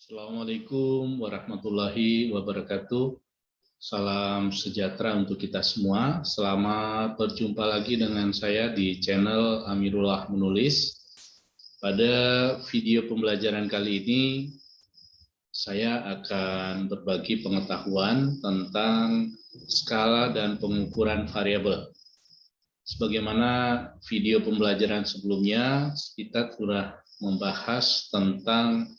Assalamualaikum warahmatullahi wabarakatuh. Salam sejahtera untuk kita semua. Selamat berjumpa lagi dengan saya di channel Amirullah Menulis. Pada video pembelajaran kali ini, saya akan berbagi pengetahuan tentang skala dan pengukuran variabel. Sebagaimana video pembelajaran sebelumnya, kita sudah membahas tentang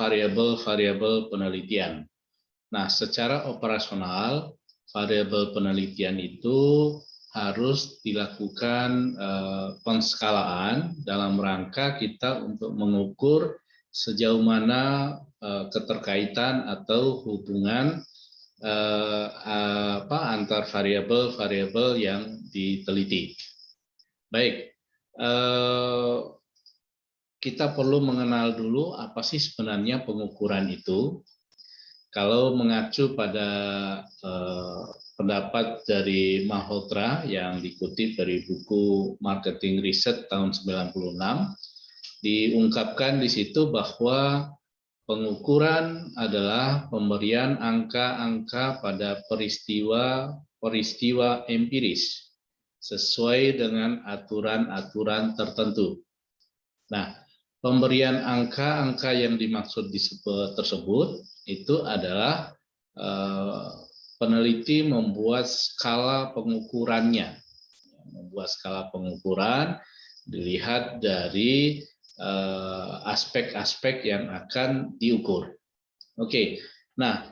variabel-variabel penelitian. Nah, secara operasional, variabel penelitian itu harus dilakukan penskalaan dalam rangka kita untuk mengukur sejauh mana keterkaitan atau hubungan antar variabel-variabel yang diteliti. Baik, kita perlu mengenal dulu apa sih sebenarnya pengukuran itu. Kalau mengacu pada pendapat dari Malhotra yang dikutip dari buku Marketing Research tahun 96, diungkapkan di situ bahwa pengukuran adalah pemberian angka-angka pada peristiwa empiris sesuai dengan aturan-aturan tertentu. Nah, pemberian angka-angka yang dimaksud tersebut itu adalah peneliti membuat skala pengukurannya. Membuat skala pengukuran dilihat dari aspek-aspek yang akan diukur. Oke, nah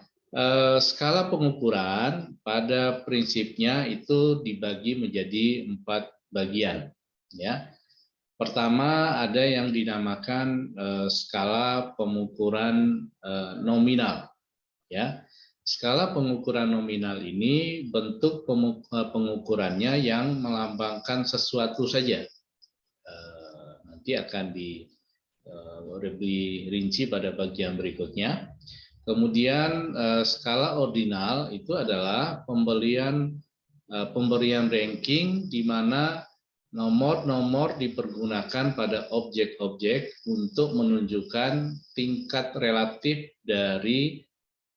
skala pengukuran pada prinsipnya itu dibagi menjadi 4 bagian, ya. Pertama, ada yang dinamakan skala pengukuran nominal. Ya, skala pengukuran nominal ini bentuk pengukurannya yang melambangkan sesuatu saja. Nanti akan lebih rinci pada bagian berikutnya. Kemudian skala ordinal itu adalah pemberian ranking di mana nomor-nomor dipergunakan pada objek-objek untuk menunjukkan tingkat relatif dari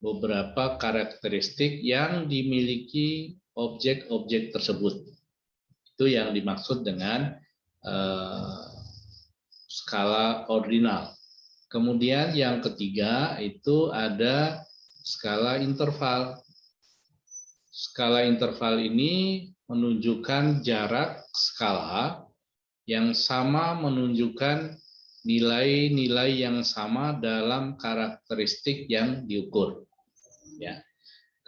beberapa karakteristik yang dimiliki objek-objek tersebut. Itu yang dimaksud dengan skala ordinal. Kemudian yang ketiga itu ada skala interval. Skala interval ini menunjukkan jarak skala yang sama menunjukkan nilai-nilai yang sama dalam karakteristik yang diukur. Ya.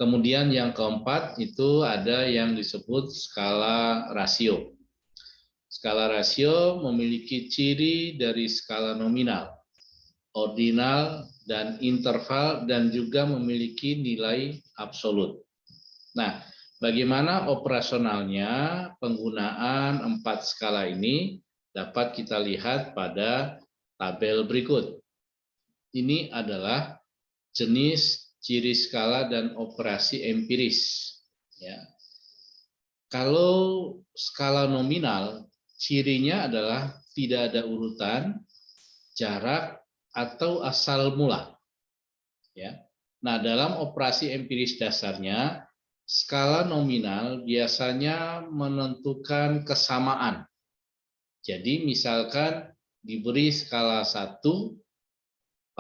Kemudian yang keempat itu ada yang disebut skala rasio. Skala rasio memiliki ciri dari skala nominal, ordinal, dan interval, dan juga memiliki nilai absolut. Nah, bagaimana operasionalnya penggunaan 4 skala ini dapat kita lihat pada tabel berikut. Ini adalah jenis ciri skala dan operasi empiris. Ya. Kalau skala nominal, cirinya adalah tidak ada urutan, jarak, atau asal mula. Ya. Nah, dalam operasi empiris dasarnya, skala nominal biasanya menentukan kesamaan. Jadi misalkan diberi skala 1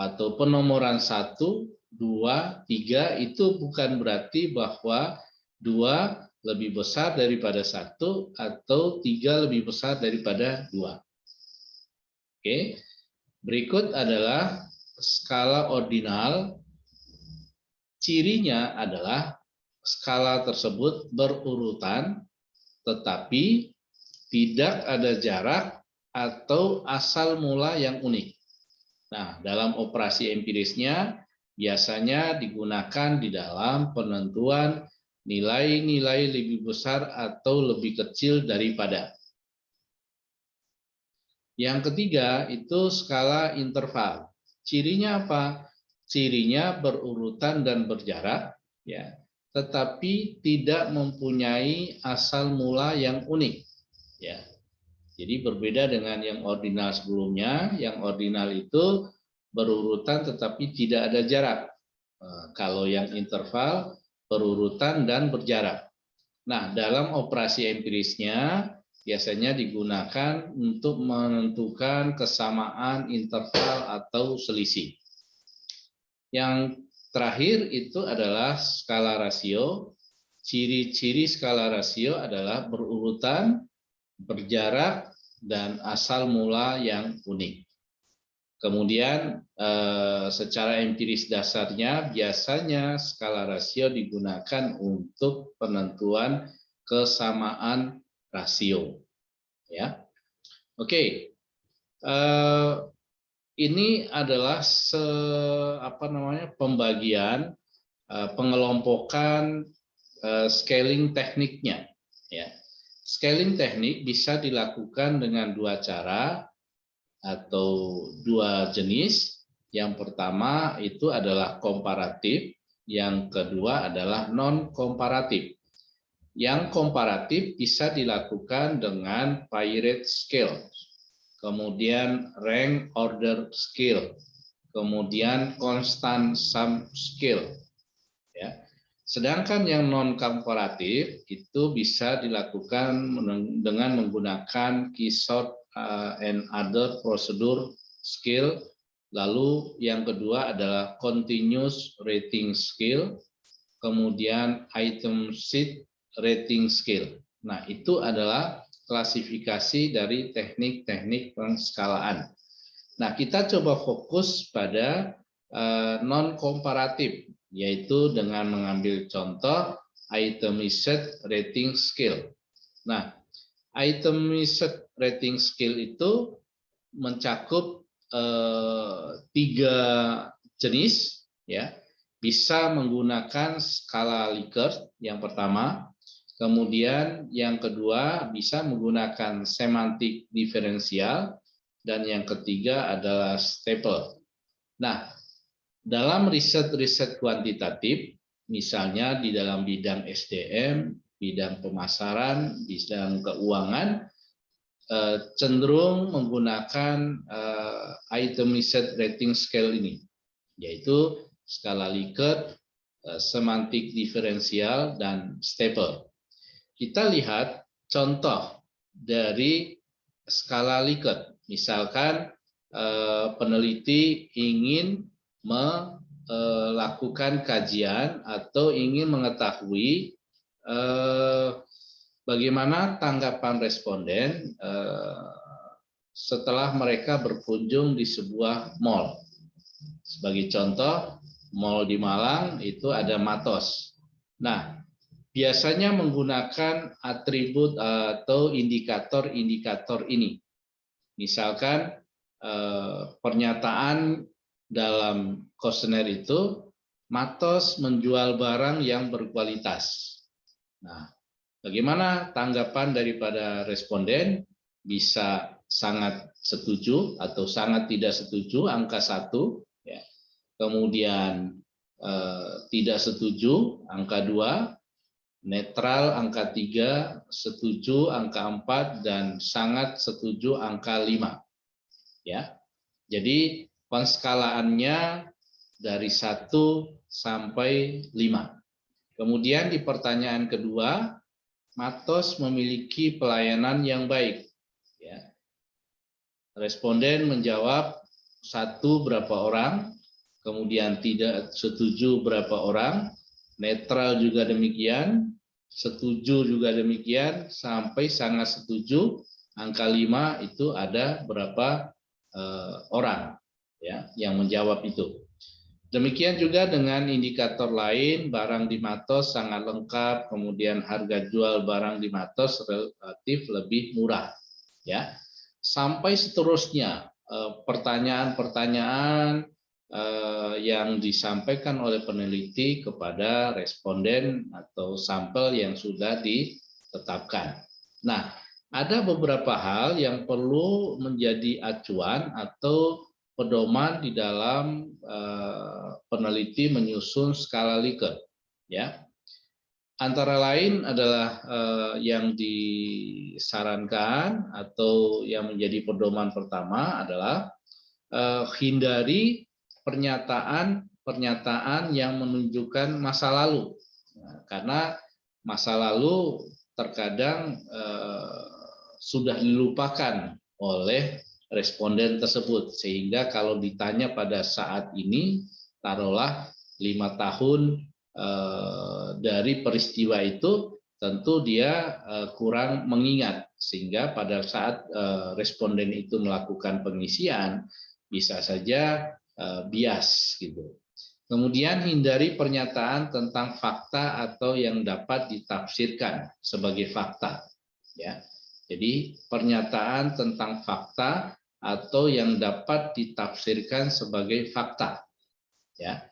atau penomoran 1, 2, 3 itu bukan berarti bahwa 2 lebih besar daripada 1 atau 3 lebih besar daripada 2. Oke. Berikut adalah skala ordinal. Cirinya adalah skala tersebut berurutan, tetapi tidak ada jarak atau asal mula yang unik. Nah, dalam operasi empirisnya biasanya digunakan di dalam penentuan nilai-nilai lebih besar atau lebih kecil daripada. Yang ketiga itu skala interval. Cirinya apa? Cirinya berurutan dan berjarak, ya, tetapi tidak mempunyai asal mula yang unik. Ya. Jadi berbeda dengan yang ordinal sebelumnya. Yang ordinal itu berurutan tetapi tidak ada jarak. Kalau yang interval berurutan dan berjarak. Nah, dalam operasi empirisnya biasanya digunakan untuk menentukan kesamaan interval atau selisih. Yang terakhir itu adalah skala rasio. Ciri-ciri skala rasio adalah berurutan, berjarak, dan asal mula yang unik. Kemudian secara empiris dasarnya biasanya skala rasio digunakan untuk penentuan kesamaan rasio. Ya, oke. Ini adalah pembagian pengelompokan scaling tekniknya. Ya, scaling teknik bisa dilakukan dengan dua cara atau dua jenis. Yang pertama itu adalah komparatif, yang kedua adalah non-komparatif. Yang komparatif bisa dilakukan dengan Poirot scale, kemudian rank order scale, kemudian constant sum scale. Ya. Sedangkan yang non-komparatif itu bisa dilakukan dengan menggunakan Quixote and other procedure scale. Lalu yang kedua adalah continuous rating scale, kemudian item sheet rating scale. Nah, itu adalah klasifikasi dari teknik-teknik penskalaan. Nah, kita coba fokus pada non-komparatif, yaitu dengan mengambil contoh itemized rating scale. Nah, itemized rating scale itu mencakup 3 jenis, ya. Bisa menggunakan skala Likert yang pertama, kemudian yang kedua bisa menggunakan semantik diferensial, dan yang ketiga adalah staple. Nah, dalam riset-riset kuantitatif, misalnya di dalam bidang SDM, bidang pemasaran, bidang keuangan, cenderung menggunakan itemized rating scale ini, yaitu skala Likert, semantik diferensial, dan staple. Kita lihat contoh dari skala Likert. Misalkan peneliti ingin melakukan kajian atau ingin mengetahui bagaimana tanggapan responden setelah mereka berkunjung di sebuah mall. Sebagai contoh, mall di Malang itu ada Matos. Nah, biasanya menggunakan atribut atau indikator-indikator ini. Misalkan pernyataan dalam kuesioner itu, Matos menjual barang yang berkualitas. Nah, bagaimana tanggapan daripada responden? Bisa sangat setuju atau sangat tidak setuju, angka 1. Ya. Kemudian tidak setuju, angka 2. Netral, angka 3. Setuju, angka 4. Dan sangat setuju, angka 5. Ya. Jadi penskalaannya dari 1 sampai 5. Kemudian di pertanyaan kedua, Matos memiliki pelayanan yang baik. Ya. Responden menjawab 1 berapa orang, kemudian tidak setuju berapa orang, netral juga demikian, setuju juga demikian, sampai sangat setuju, angka 5 itu ada berapa orang, ya, yang menjawab itu. Demikian juga dengan indikator lain, barang di Matos sangat lengkap, kemudian harga jual barang di Matos relatif lebih murah, ya. Sampai seterusnya pertanyaan-pertanyaan yang disampaikan oleh peneliti kepada responden atau sampel yang sudah ditetapkan. Nah, ada beberapa hal yang perlu menjadi acuan atau pedoman di dalam peneliti menyusun skala Likert, ya. Antara lain adalah yang disarankan atau yang menjadi pedoman pertama adalah hindari pernyataan yang menunjukkan masa lalu. Nah, karena masa lalu terkadang sudah dilupakan oleh responden tersebut, sehingga kalau ditanya pada saat ini, taruhlah 5 tahun dari peristiwa itu, tentu dia kurang mengingat, sehingga pada saat responden itu melakukan pengisian bisa saja bias gitu. Kemudian hindari pernyataan tentang fakta atau yang dapat ditafsirkan sebagai fakta, ya. Jadi pernyataan tentang fakta atau yang dapat ditafsirkan sebagai fakta, ya.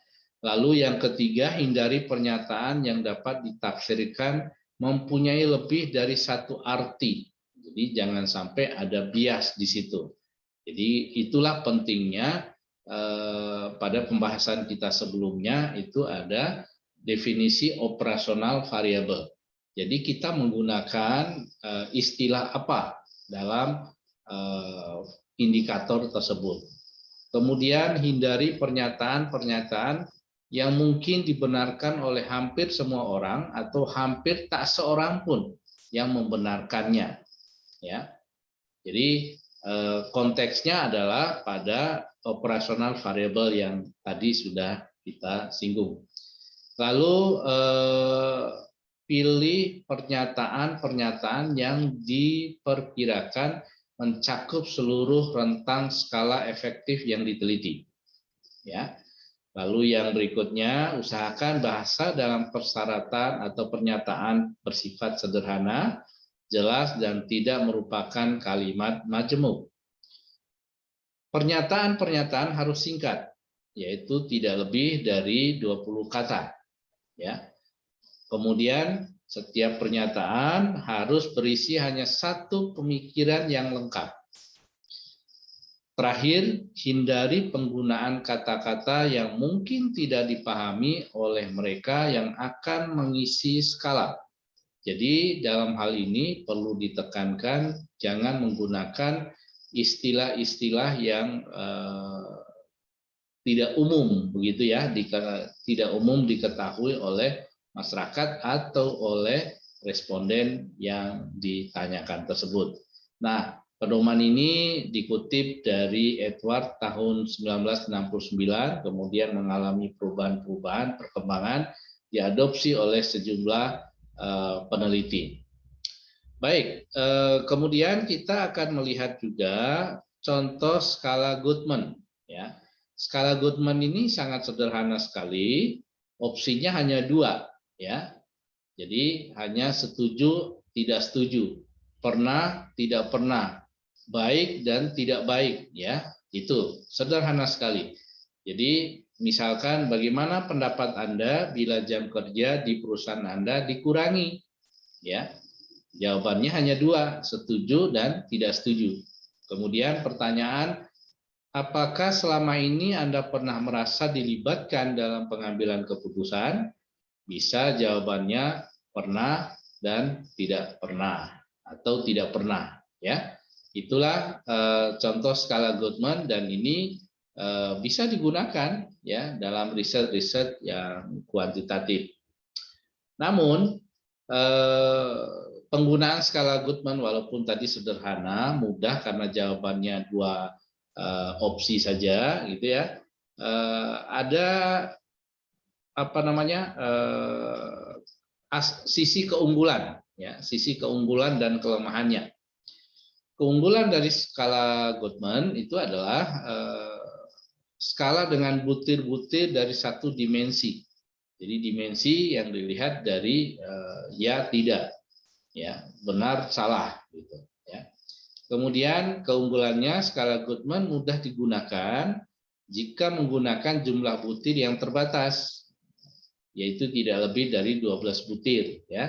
Lalu yang ketiga, hindari pernyataan yang dapat ditafsirkan mempunyai lebih dari satu arti. Jadi jangan sampai ada bias di situ. Jadi itulah pentingnya pada pembahasan kita sebelumnya itu ada definisi operasional variabel. Jadi kita menggunakan istilah apa dalam indikator tersebut. Kemudian hindari pernyataan-pernyataan yang mungkin dibenarkan oleh hampir semua orang atau hampir tak seorang pun yang membenarkannya. Ya, jadi konteksnya adalah pada operasional variabel yang tadi sudah kita singgung. Lalu pilih pernyataan-pernyataan yang diperkirakan mencakup seluruh rentang skala efektif yang diteliti. Ya. Lalu yang berikutnya, usahakan bahasa dalam persyaratan atau pernyataan bersifat sederhana, jelas, dan tidak merupakan kalimat majemuk. Pernyataan-pernyataan harus singkat, yaitu tidak lebih dari 20 kata. Ya. Kemudian setiap pernyataan harus berisi hanya satu pemikiran yang lengkap. Terakhir, hindari penggunaan kata-kata yang mungkin tidak dipahami oleh mereka yang akan mengisi skala. Jadi dalam hal ini perlu ditekankan jangan menggunakan istilah-istilah yang tidak umum, begitu ya, tidak umum diketahui oleh masyarakat atau oleh responden yang ditanyakan tersebut. Nah, pedoman ini dikutip dari Edward tahun 1969, kemudian mengalami perubahan-perubahan, perkembangan, diadopsi oleh sejumlah peneliti. Baik, kemudian kita akan melihat juga contoh skala Goodman. Ya, skala Goodman ini sangat sederhana sekali, opsinya hanya 2. Ya, jadi hanya setuju, tidak setuju, pernah, tidak pernah, baik dan tidak baik, ya, itu sederhana sekali. Jadi misalkan bagaimana pendapat Anda bila jam kerja di perusahaan Anda dikurangi, ya, jawabannya hanya 2, setuju dan tidak setuju. Kemudian pertanyaan, apakah selama ini Anda pernah merasa dilibatkan dalam pengambilan keputusan? Bisa jawabannya pernah dan tidak pernah atau tidak pernah, ya. Itulah contoh skala Goodman dan ini bisa digunakan ya dalam riset-riset yang kuantitatif. Namun penggunaan skala Goodman walaupun tadi sederhana, mudah karena jawabannya 2 opsi saja gitu ya. Ada apa namanya sisi keunggulan, ya, sisi keunggulan dan kelemahannya. Keunggulan dari skala Goodman itu adalah skala dengan butir-butir dari satu dimensi. Jadi dimensi yang dilihat dari ya tidak, ya benar salah gitu. Ya. Kemudian keunggulannya skala Goodman mudah digunakan jika menggunakan jumlah butir yang terbatas, yaitu tidak lebih dari 12 butir, ya.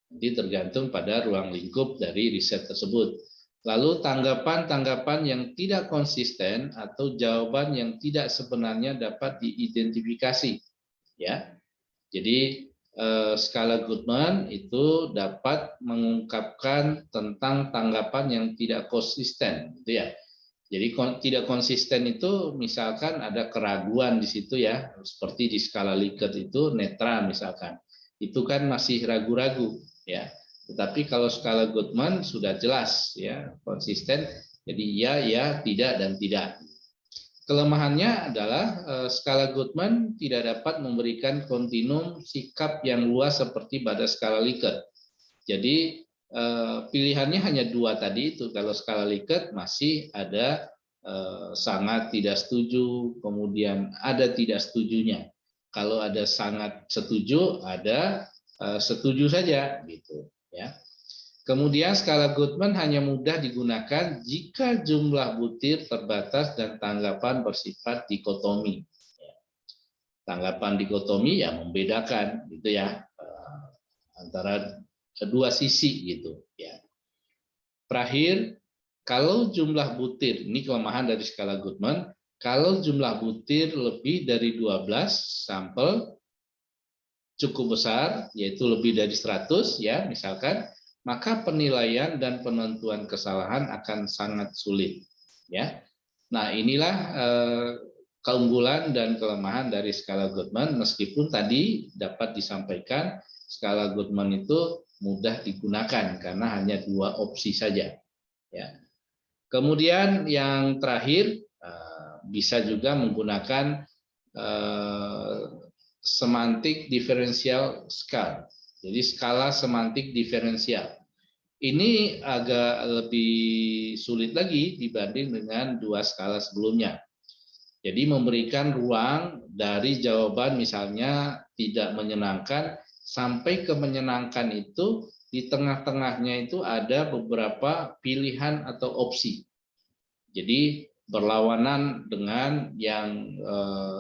Nanti tergantung pada ruang lingkup dari riset tersebut. Lalu tanggapan-tanggapan yang tidak konsisten atau jawaban yang tidak sebenarnya dapat diidentifikasi, ya. Jadi skala Goodman itu dapat mengungkapkan tentang tanggapan yang tidak konsisten, gitu ya. Jadi tidak konsisten itu misalkan ada keraguan di situ ya, seperti di skala Likert itu netral misalkan. Itu kan masih ragu-ragu ya. Tetapi kalau skala Goodman sudah jelas ya, konsisten. Jadi ya, tidak dan tidak. Kelemahannya adalah skala Goodman tidak dapat memberikan kontinum sikap yang luas seperti pada skala Likert. Jadi pilihannya hanya dua tadi itu. Kalau skala Likert masih ada sangat tidak setuju, kemudian ada tidak setujunya. Kalau ada sangat setuju, ada setuju saja gitu ya. Kemudian skala Goodman hanya mudah digunakan jika jumlah butir terbatas dan tanggapan bersifat dikotomi. Tanggapan dikotomi ya membedakan gitu ya antara kedua sisi gitu ya. Terakhir, kalau jumlah butir, ini kelemahan dari skala Goodman, kalau jumlah butir lebih dari 12 sampel cukup besar, yaitu lebih dari 100 ya misalkan, maka penilaian dan penentuan kesalahan akan sangat sulit ya. Nah, inilah keunggulan dan kelemahan dari skala Goodman, meskipun tadi dapat disampaikan skala Goodman itu mudah digunakan karena hanya dua opsi saja ya. Kemudian yang terakhir bisa juga menggunakan semantik diferensial skala. Jadi skala semantik diferensial. Ini agak lebih sulit lagi dibanding dengan dua skala sebelumnya. Jadi memberikan ruang dari jawaban misalnya tidak menyenangkan sampai ke menyenangkan itu di tengah-tengahnya itu ada beberapa pilihan atau opsi. Jadi berlawanan dengan yang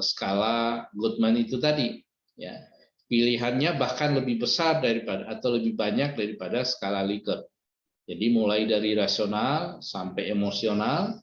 skala Goodman itu tadi ya. Pilihannya bahkan lebih besar daripada atau lebih banyak daripada skala Likert. Jadi mulai dari rasional sampai emosional,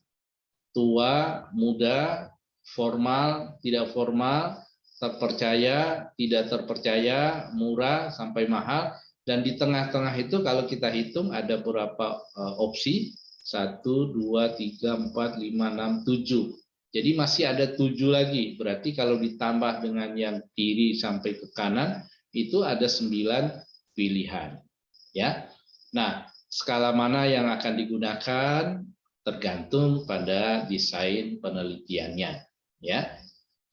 tua, muda, formal, tidak formal, terpercaya, tidak terpercaya, murah sampai mahal, dan di tengah-tengah itu kalau kita hitung ada beberapa opsi, 1, 2, 3, 4, 5, 6, 7. Jadi masih ada 7 lagi. Berarti kalau ditambah dengan yang kiri sampai ke kanan, itu ada 9 pilihan. Ya. Nah, skala mana yang akan digunakan tergantung pada desain penelitiannya. Ya.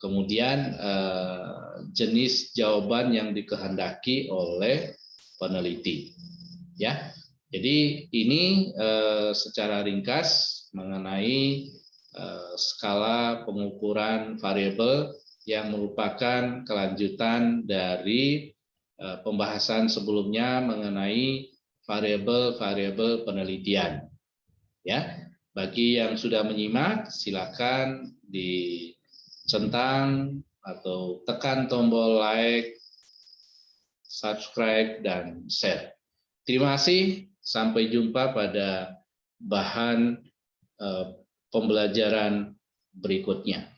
Kemudian jenis jawaban yang dikehendaki oleh peneliti. Ya. Jadi ini secara ringkas mengenai skala pengukuran variabel yang merupakan kelanjutan dari pembahasan sebelumnya mengenai variabel-variabel penelitian. Ya, bagi yang sudah menyimak, silakan dicentang atau tekan tombol like, subscribe, dan share. Terima kasih. Sampai jumpa pada bahan pembelajaran berikutnya.